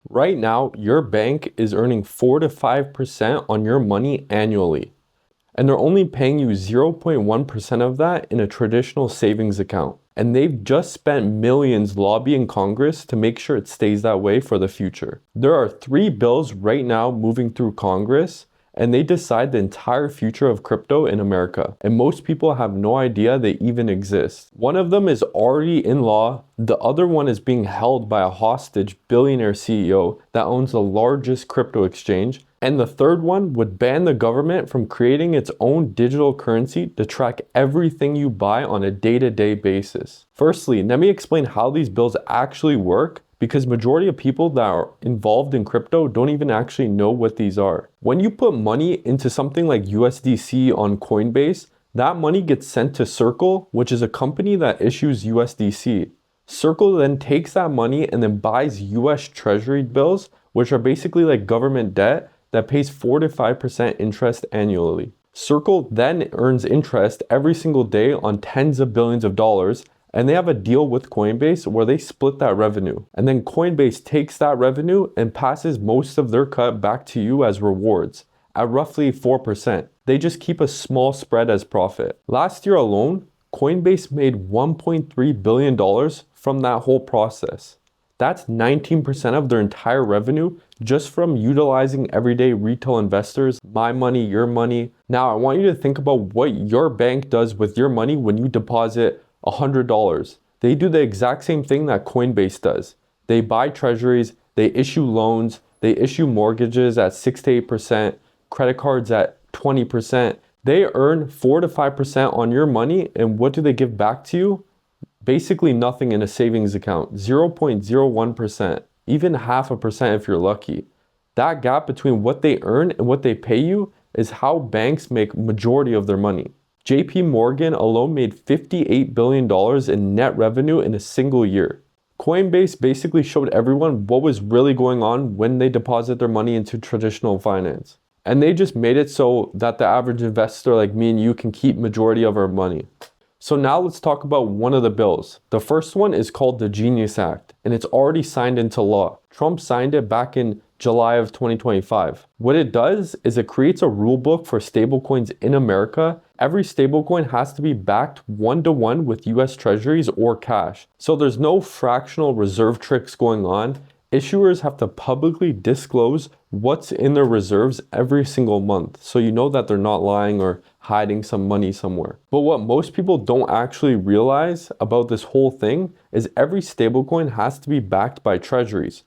Right now, your bank is earning 4 to 5% on your money annually, and they're only paying you 0.1% of that in a traditional savings account. And they've just spent millions lobbying Congress to make sure it stays that way for the future. There are 3 bills right now moving through Congress, and they decide the entire future of crypto in America. And most people have no idea they even exist. One of them is already in law. The other one is being held by a hostage billionaire CEO that owns the largest crypto exchange. And the third one would ban the government from creating its own digital currency to track everything you buy on a day-to-day basis. Firstly, let me explain how these bills actually work, because majority of people that are involved in crypto don't even actually know what these are. When you put money into something like USDC on Coinbase, that money gets sent to Circle, which is a company that issues USDC. Circle then takes that money and then buys US Treasury bills, which are basically like government debt that pays 4 to 5% interest annually. Circle then earns interest every single day on tens of billions of dollars, and they have a deal with Coinbase where they split that revenue. And then Coinbase takes that revenue and passes most of their cut back to you as rewards at roughly 4%. They just keep a small spread as profit. Last year alone, Coinbase made $1.3 billion from that whole process. That's 19% of their entire revenue just from utilizing everyday retail investors, my money, your money. Now, I want you to think about what your bank does with your money when you deposit $100. They do the exact same thing that Coinbase does. They buy treasuries, they issue loans, they issue mortgages at 6 to 8%, credit cards at 20%. They earn 4 to 5% on your money, and what do they give back to you? Basically nothing in a savings account, 0.01%, even 0.5% if you're lucky. That gap between what they earn and what they pay you is how banks make majority of their money. JP Morgan alone made $58 billion in net revenue in a single year. Coinbase basically showed everyone what was really going on when they deposit their money into traditional finance. And they just made it so that the average investor like me and you can keep majority of our money. So now let's talk about one of the bills. The first one is called the Genius Act, and it's already signed into law. Trump signed it back in July of 2025. What it does is it creates a rule book for stablecoins in America. Every stablecoin has to be backed 1-to-1 with US Treasuries or cash. So there's no fractional reserve tricks going on. Issuers have to publicly disclose what's in their reserves every single month, so you know that they're not lying or hiding some money somewhere. But what most people don't actually realize about this whole thing is every stablecoin has to be backed by treasuries.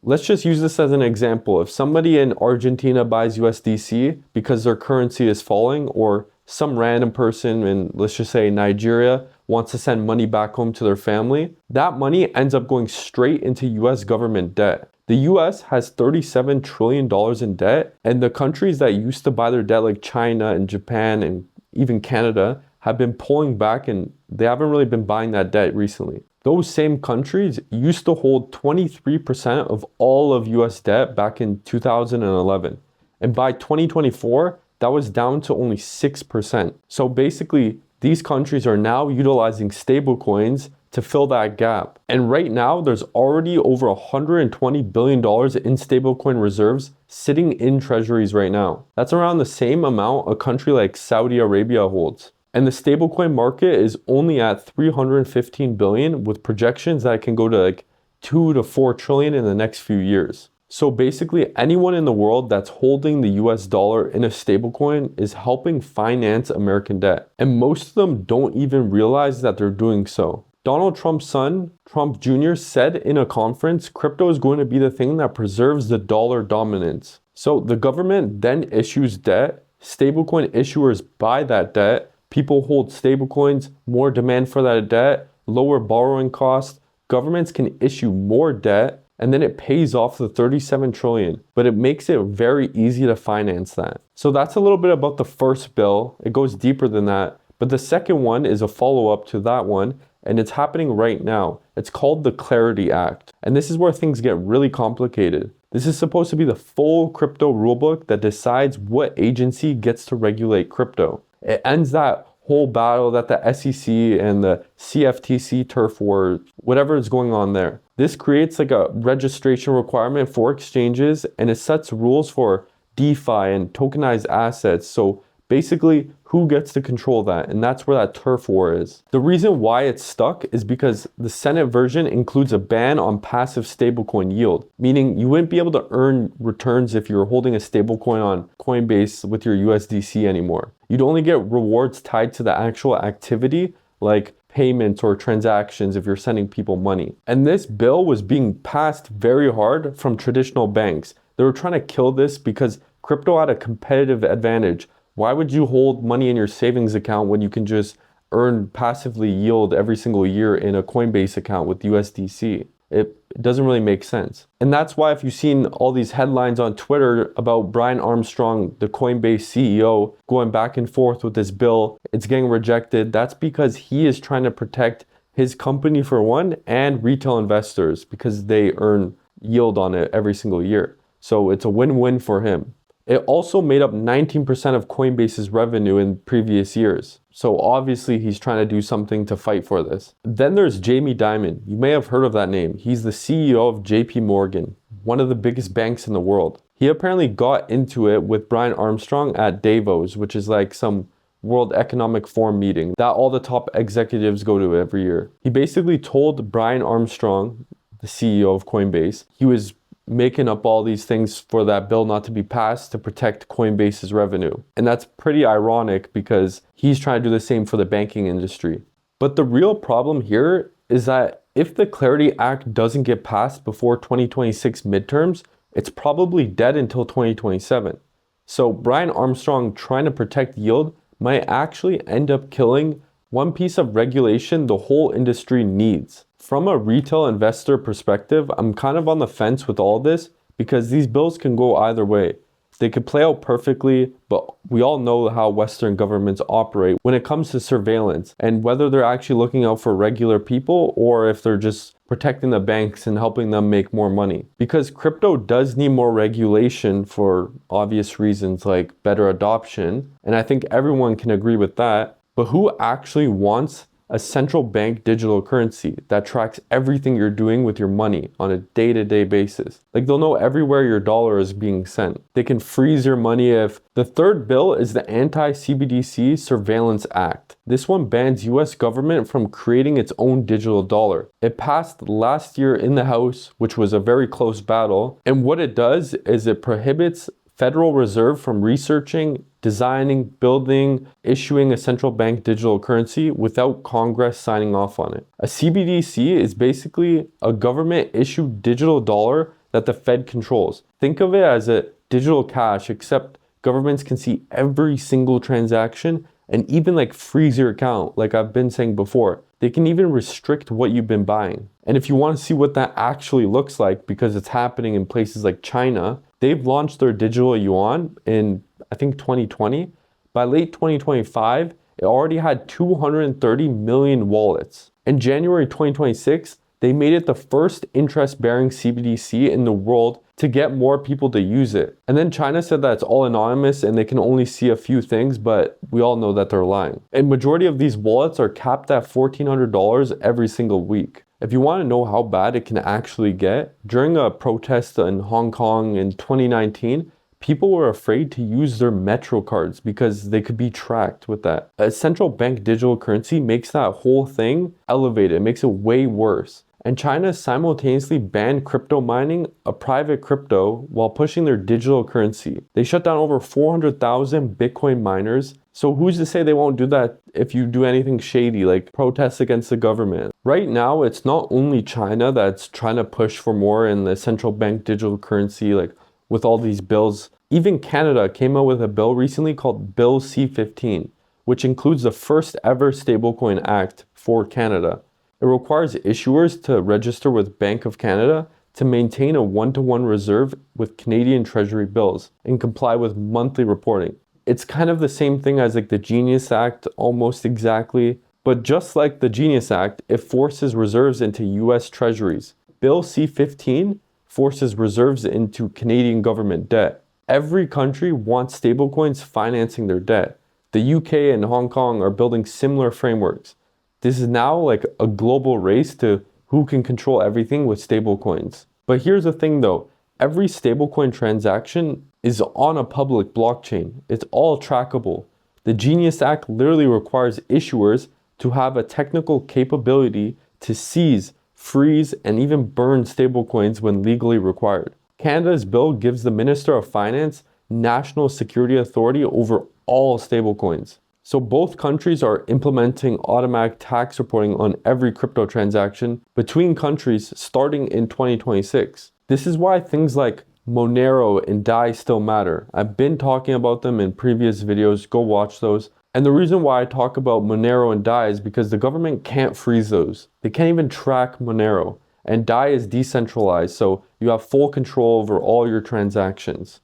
Let's just use this as an example. If somebody in Argentina buys USDC because their currency is falling, or some random person in, let's just say, Nigeria wants to send money back home to their family, that money ends up going straight into US government debt. The US has $37 trillion in debt, and the countries that used to buy their debt, like China and Japan and even Canada, have been pulling back, and they haven't really been buying that debt recently. Those same countries used to hold 23% of all of US debt back in 2011. And by 2024, that was down to only 6%. So basically, these countries are now utilizing stablecoins to fill that gap. And right now, there's already over $120 billion in stablecoin reserves sitting in treasuries right now. That's around the same amount a country like Saudi Arabia holds. And the stablecoin market is only at 315 billion, with projections that it can go to like 2 to 4 trillion in the next few years. So basically, anyone in the world that's holding the US dollar in a stablecoin is helping finance American debt. And most of them don't even realize that they're doing so. Donald Trump's son, Trump Jr., said in a conference, crypto is going to be the thing that preserves the dollar dominance. So the government then issues debt, stablecoin issuers buy that debt, people hold stablecoins, more demand for that debt, lower borrowing costs, governments can issue more debt, and then it pays off the 37 trillion, but it makes it very easy to finance that. So that's a little bit about the first bill. It goes deeper than that, but the second one is a follow-up to that one, and it's happening right now. It's called the Clarity Act, and this is where things get really complicated. This is supposed to be the full crypto rulebook that decides what agency gets to regulate crypto. It ends that whole battle that the SEC and the CFTC turf war, whatever is going on there. This creates like a registration requirement for exchanges, and it sets rules for DeFi and tokenized assets. So basically, who gets to control that? And that's where that turf war is. The reason why it's stuck is because the Senate version includes a ban on passive stablecoin yield, meaning you wouldn't be able to earn returns if you're holding a stablecoin on Coinbase with your USDC anymore. You'd only get rewards tied to the actual activity, like payments or transactions if you're sending people money. And this bill was being passed very hard from traditional banks. They were trying to kill this because crypto had a competitive advantage. Why would you hold money in your savings account when you can just earn passively yield every single year in a Coinbase account with USDC? It doesn't really make sense. And that's why if you've seen all these headlines on Twitter about Brian Armstrong, the Coinbase CEO, going back and forth with this bill, it's getting rejected. That's because he is trying to protect his company for one, and retail investors because they earn yield on it every single year. So it's a win-win for him. It also made up 19% of Coinbase's revenue in previous years. So obviously he's trying to do something to fight for this. Then there's Jamie Dimon. You may have heard of that name. He's the CEO of JP Morgan, one of the biggest banks in the world. He apparently got into it with Brian Armstrong at Davos, which is like some World Economic Forum meeting that all the top executives go to every year. He basically told Brian Armstrong, the CEO of Coinbase, he was making up all these things for that bill not to be passed to protect Coinbase's revenue. And that's pretty ironic because he's trying to do the same for the banking industry. But the real problem here is that if the Clarity Act doesn't get passed before 2026 midterms, it's probably dead until 2027. So Brian Armstrong trying to protect yield might actually end up killing one piece of regulation the whole industry needs. From a retail investor perspective, I'm kind of on the fence with all this because these bills can go either way. They could play out perfectly, but we all know how Western governments operate when it comes to surveillance and whether they're actually looking out for regular people or if they're just protecting the banks and helping them make more money. Because crypto does need more regulation for obvious reasons like better adoption, and I think everyone can agree with that. But who actually wants a central bank digital currency that tracks everything you're doing with your money on a day-to-day basis? Like, they'll know everywhere your dollar is being sent. They can freeze your money if... The third bill is the Anti-CBDC Surveillance Act. This one bans US government from creating its own digital dollar. It passed last year in the House, which was a very close battle. And what it does is it prohibits Federal Reserve from researching, designing, building, issuing a central bank digital currency without Congress signing off on it. A CBDC is basically a government-issued digital dollar that the Fed controls. Think of it as a digital cash, except governments can see every single transaction and even like freeze your account, like I've been saying before. They can even restrict what you've been buying. And if you want to see what that actually looks like, because it's happening in places like China, they've launched their digital yuan in, I think, 2020. By late 2025, it already had 230 million wallets. In January 2026, they made it the first interest-bearing CBDC in the world to get more people to use it. And then China said that it's all anonymous and they can only see a few things, but we all know that they're lying. And majority of these wallets are capped at $1,400 every single week. If you want to know how bad it can actually get, during a protest in Hong Kong in 2019, people were afraid to use their Metro cards because they could be tracked with that. A central bank digital currency makes that whole thing elevated. It makes it way worse. And China simultaneously banned crypto mining, a private crypto, while pushing their digital currency. They shut down over 400,000 Bitcoin miners. So who's to say they won't do that if you do anything shady, like protests against the government? Right now, it's not only China that's trying to push for more in the central bank digital currency, like with all these bills. Even Canada came out with a bill recently called Bill C-15, which includes the first ever stablecoin act for Canada. It requires issuers to register with Bank of Canada to maintain a one-to-one reserve with Canadian Treasury bills and comply with monthly reporting. It's kind of the same thing as like the Genius Act, almost exactly, but just like the Genius Act, it forces reserves into US Treasuries. Bill C-15 forces reserves into Canadian government debt. Every country wants stablecoins financing their debt. The UK and Hong Kong are building similar frameworks. This is now like a global race to who can control everything with stablecoins. But here's the thing though, every stablecoin transaction is on a public blockchain. It's all trackable. The Genius Act literally requires issuers to have a technical capability to seize, freeze, and even burn stablecoins when legally required. Canada's bill gives the Minister of Finance national security authority over all stablecoins. So both countries are implementing automatic tax reporting on every crypto transaction between countries starting in 2026. This is why things like Monero and DAI still matter. I've been talking about them in previous videos, go watch those. And the reason why I talk about Monero and DAI is because the government can't freeze those. They can't even track Monero. And DAI is decentralized, so you have full control over all your transactions.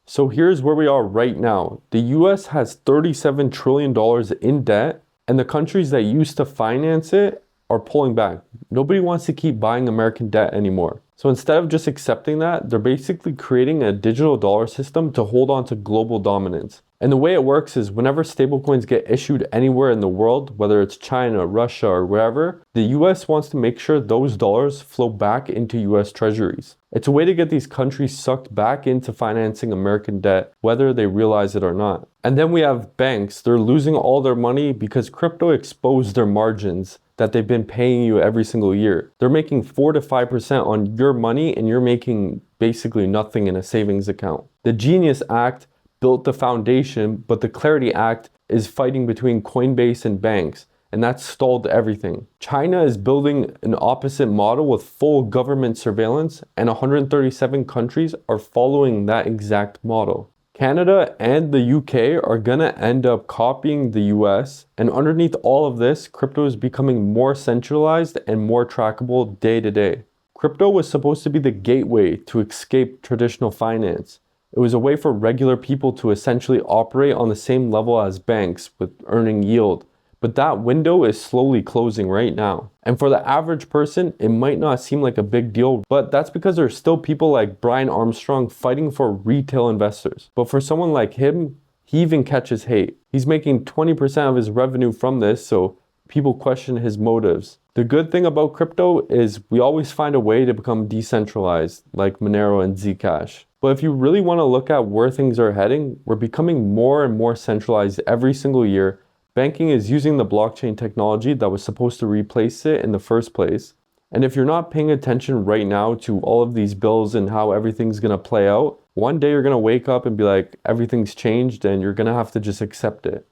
So here's where we are right now. The US has $37 trillion in debt, and the countries that used to finance it are pulling back. Nobody wants to keep buying American debt anymore. So instead of just accepting that, they're basically creating a digital dollar system to hold on to global dominance. And the way it works is whenever stablecoins get issued anywhere in the world, whether it's China, Russia, or wherever, the US wants to make sure those dollars flow back into US treasuries. It's a way to get these countries sucked back into financing American debt, whether they realize it or not. And then we have banks. They're losing all their money because crypto exposed their margins that they've been paying you every single year. They're making 4 to 5% on your money, and you're making basically nothing in a savings account. The Genius Act built the foundation, but the Clarity Act is fighting between Coinbase and banks, and that stalled everything. China is building an opposite model with full government surveillance, and 137 countries are following that exact model. Canada and the UK are gonna end up copying the US, and underneath all of this, crypto is becoming more centralized and more trackable day to day. Crypto was supposed to be the gateway to escape traditional finance. It was a way for regular people to essentially operate on the same level as banks with earning yield. But that window is slowly closing right now. And for the average person, it might not seem like a big deal, but that's because there's still people like Brian Armstrong fighting for retail investors. But for someone like him, he even catches hate. He's making 20% of his revenue from this, so people question his motives. The good thing about crypto is we always find a way to become decentralized, like Monero and Zcash. But if you really want to look at where things are heading, we're becoming more and more centralized every single year. Banking is using the blockchain technology that was supposed to replace it in the first place. And if you're not paying attention right now to all of these bills and how everything's going to play out, one day you're going to wake up and be like, everything's changed, and you're going to have to just accept it.